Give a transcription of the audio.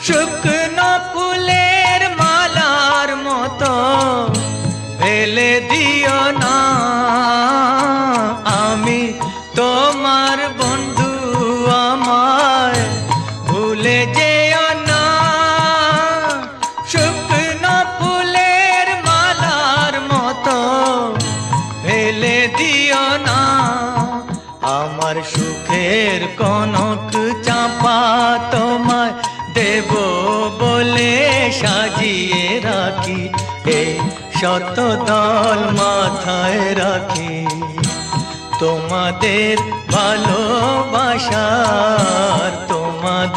শুকনো ফুলের মালার মতো ফেলে দিও না, আমি তোমার বন্ধু, আমায় ভুলে যেও না। শুকনো ফুলের মালার মতো ফেলে দিও না, আমার সুখের কনক চাপা তোমায় দেব বলে সাজিয়ে রাখি, এই শত দল মাথায় রাখি। তোমাদের ভালোবাসার তোমাদের